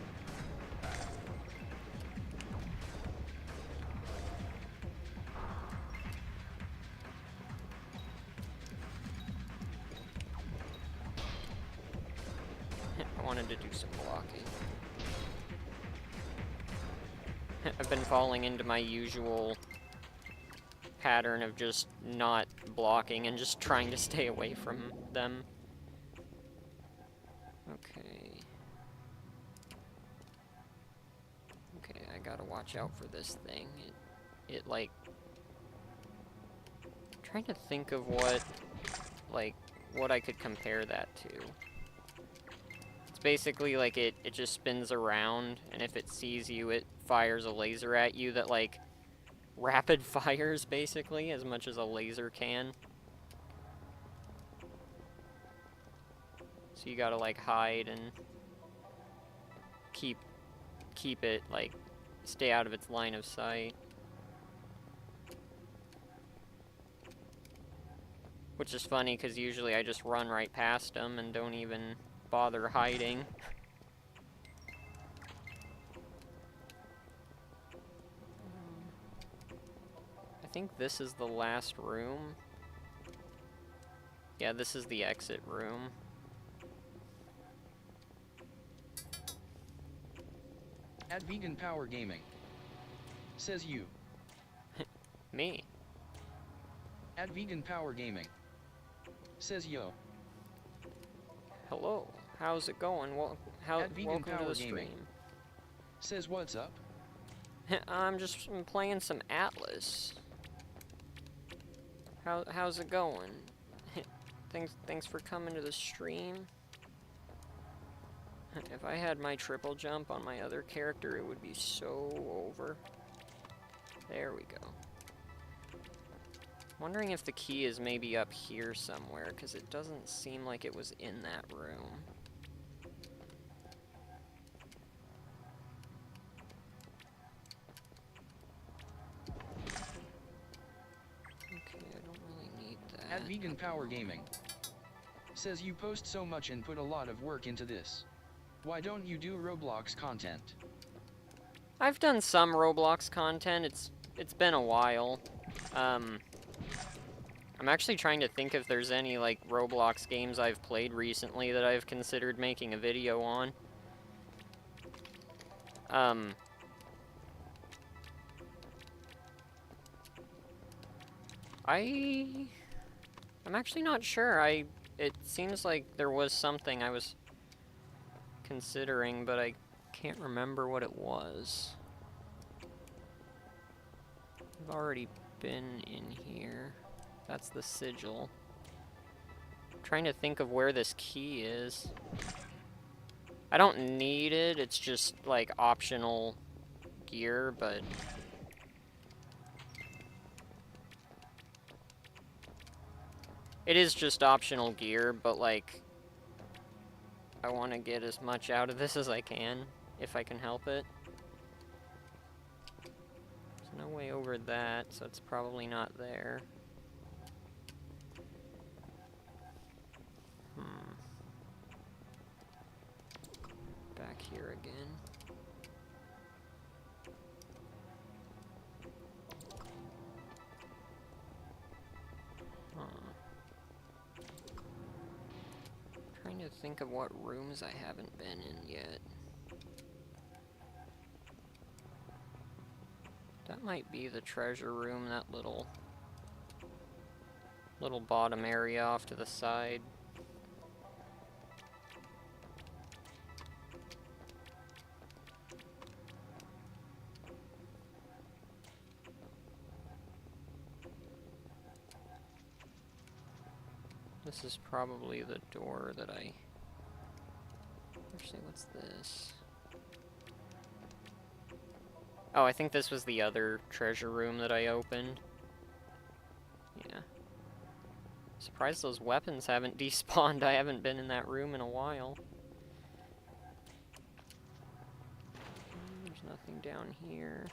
I wanted to do some blocking. I've been falling into my usual pattern of just not blocking and just trying to stay away from them. Okay. Okay, I gotta watch out for this thing. It like... I'm trying to think of what I could compare that to. It's basically like it just spins around, and if it sees you, it fires a laser at you that like rapid fires basically as much as a laser can. So you gotta like hide and keep it like stay out of its line of sight. Which is funny because usually I just run right past them and don't even bother hiding. I think this is the last room. Yeah, this is the exit room. At Vegan Power Gaming. Says you. Me. At Vegan Power Gaming. Says yo. Hello. How's it going? Welcome to the stream. Says what's up? I'm just playing some Atlyss. How's it going? Thanks for coming to the stream. If I had my triple jump on my other character, it would be so over. There we go. Wondering if the key is maybe up here somewhere, because it doesn't seem like it was in that room. Okay, I don't really need that. At Vegan Power Gaming. Says you post so much and put a lot of work into this. Why don't you do Roblox content? I've done some Roblox content. It's been a while. I'm actually trying to think if there's any like Roblox games I've played recently that I've considered making a video on. I'm actually not sure. It seems like there was something I was considering, but I can't remember what it was. I've already been in here. That's the sigil. I'm trying to think of where this key is. I don't need it, it's just like optional gear, but it is just optional gear, but like I want to get as much out of this as I can, if I can help it. There's no way over that, so it's probably not there. Back here again. think of what rooms I haven't been in yet. That might be the treasure room, that little bottom area off to the side. This is probably the door that I... Actually, what's this? Oh, I think this was the other treasure room that I opened. Yeah. Surprised those weapons haven't despawned. I haven't been in that room in a while. There's nothing down here.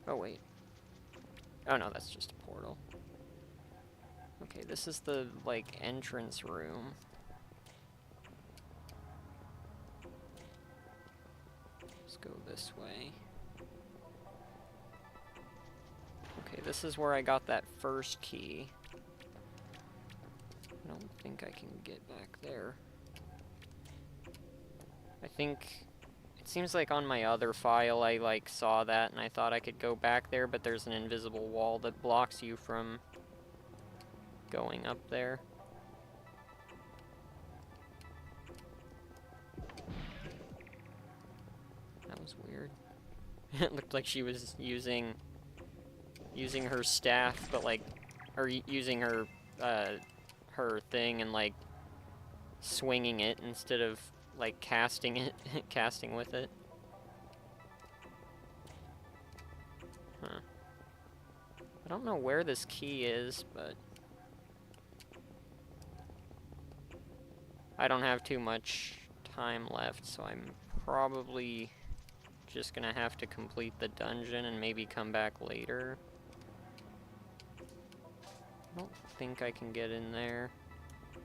Oh, wait. Oh, no, that's just a portal. Okay, this is the, like, entrance room. Let's go this way. Okay, this is where I got that first key. I don't think I can get back there. I think... It seems like on my other file I, like, saw that and I thought I could go back there, but there's an invisible wall that blocks you from going up there. That was weird. It looked like she was using her staff, but, like, or using her, her thing and, like, swinging it instead of, like, casting it, casting with it. Huh. I don't know where this key is, but I don't have too much time left, so I'm probably just gonna have to complete the dungeon and maybe come back later. I don't think I can get in there,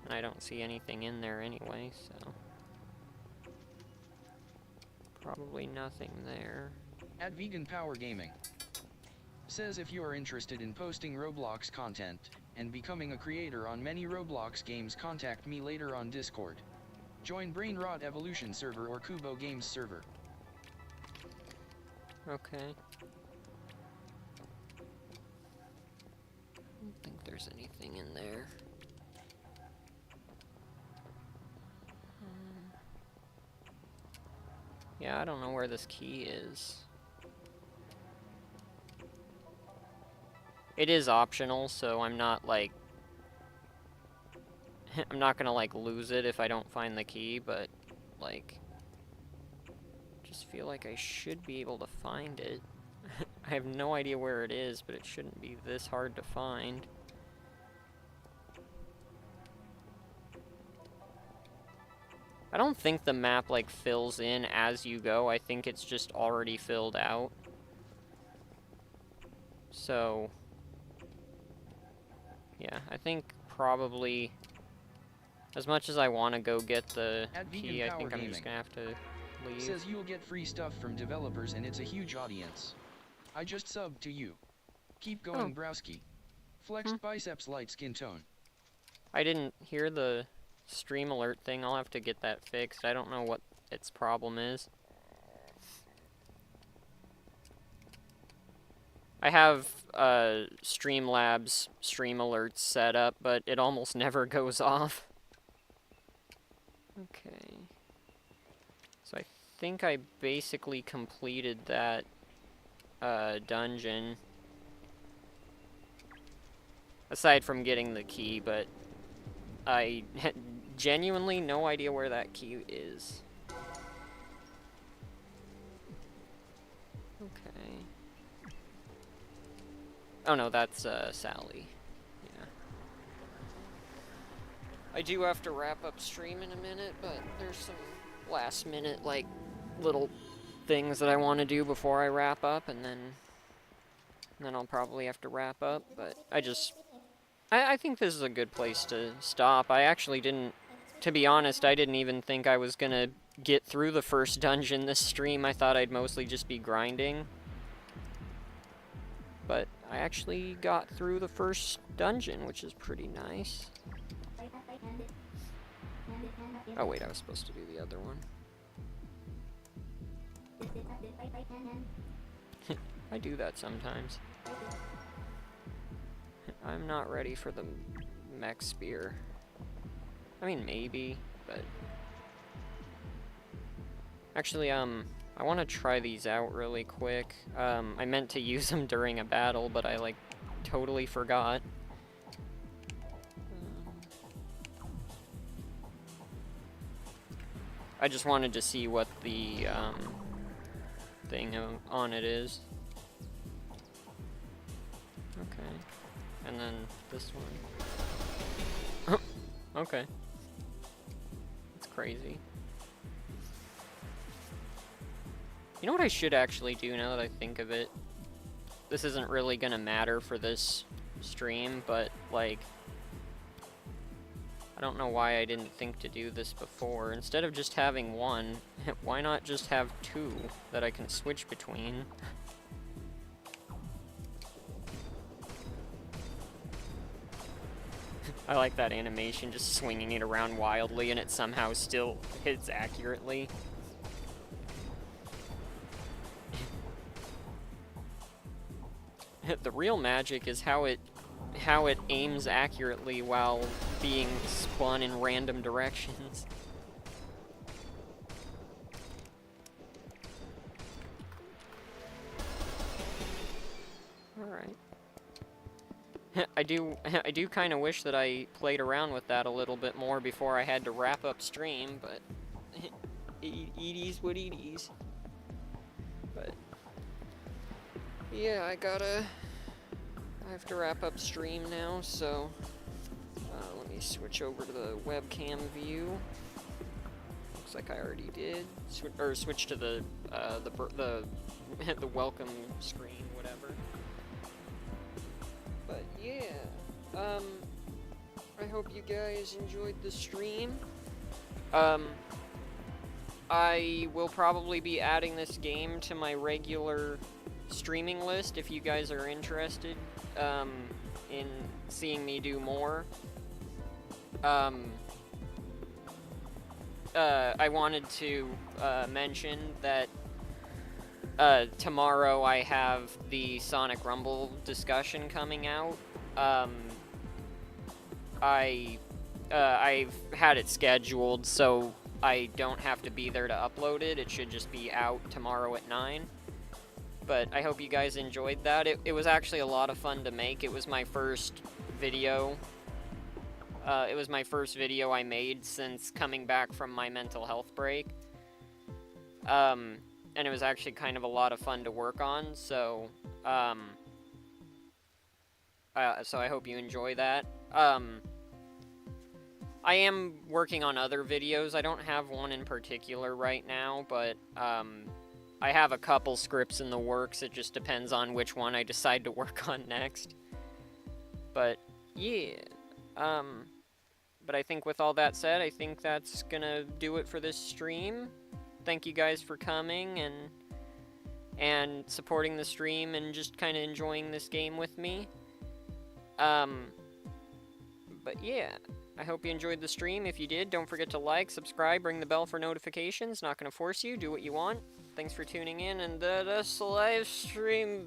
and I don't see anything in there anyway, so... Probably nothing there. At Vegan Power Gaming. Says if you are interested in posting Roblox content and becoming a creator on many Roblox games, contact me later on Discord. Join Brainrot Evolution server or Kubo Games server. Okay. I don't think there's anything in there. Yeah, I don't know where this key is. It is optional, so I'm not, like... I'm not gonna, like, lose it if I don't find the key, but, like... Just feel like I should be able to find it. I have no idea where it is, but it shouldn't be this hard to find. I don't think the map, like, fills in as you go. I think it's just already filled out. So... yeah, I think probably... As much as I want to go get the key, I think I'm just gonna have to leave. Says you'll get free stuff from developers and it's a huge audience. I just subbed to you. Keep going, Browski. Flexed biceps, light skin tone. I didn't hear the stream alert thing. I'll have to get that fixed. I don't know what its problem is. I have Streamlabs stream alerts set up, but it almost never goes off. Okay. So I think I basically completed that dungeon. Aside from getting the key, but I had genuinely no idea where that key is. Okay. Oh no, that's Sally. Yeah. I do have to wrap up stream in a minute, but there's some last minute, like, little things that I want to do before I wrap up, and then I'll probably have to wrap up, but I think this is a good place to stop. I actually didn't, to be honest, I didn't even think I was gonna get through the first dungeon this stream. I thought I'd mostly just be grinding. But I actually got through the first dungeon, which is pretty nice. Oh wait, I was supposed to do the other one. I do that sometimes. I'm not ready for the mech spear. I mean, maybe, but... Actually, I want to try these out really quick. I meant to use them during a battle, but I, like, totally forgot. I just wanted to see what the, thing on it is. Okay. And then this one. Okay. It's crazy. You know what I should actually do now that I think of it? This isn't really gonna matter for this stream, but, like... I don't know why I didn't think to do this before. Instead of just having one, why not just have two that I can switch between? I like that animation, just swinging it around wildly and it somehow still hits accurately. The real magic is how it aims accurately while being spun in random directions. Alright. I do kind of wish that I played around with that a little bit more before I had to wrap up stream, but it is what it is. But yeah, I have to wrap up stream now, so let me switch over to the webcam view. Looks like I already did. Switch to the the welcome screen, whatever. But yeah, I hope you guys enjoyed the stream. I will probably be adding this game to my regular streaming list if you guys are interested in seeing me do more. I wanted to mention that tomorrow I have the Sonic Rumble discussion coming out. I've had it scheduled, so I don't have to be there to upload it. It should just be out tomorrow at 9. But I hope you guys enjoyed that. It was actually a lot of fun to make. It was my first video. It was my first video I made since coming back from my mental health break. And it was actually kind of a lot of fun to work on, so I hope you enjoy that. I am working on other videos. I don't have one in particular right now, but I have a couple scripts in the works. It just depends on which one I decide to work on next. But yeah, but I think with all that said, I think that's gonna do it for this stream. Thank you guys for coming and supporting the stream and just kind of enjoying this game with me. But yeah, I hope you enjoyed the stream. If you did, don't forget to like, subscribe, ring the bell for notifications. Not gonna force you, do what you want. Thanks for tuning in, and that's live stream.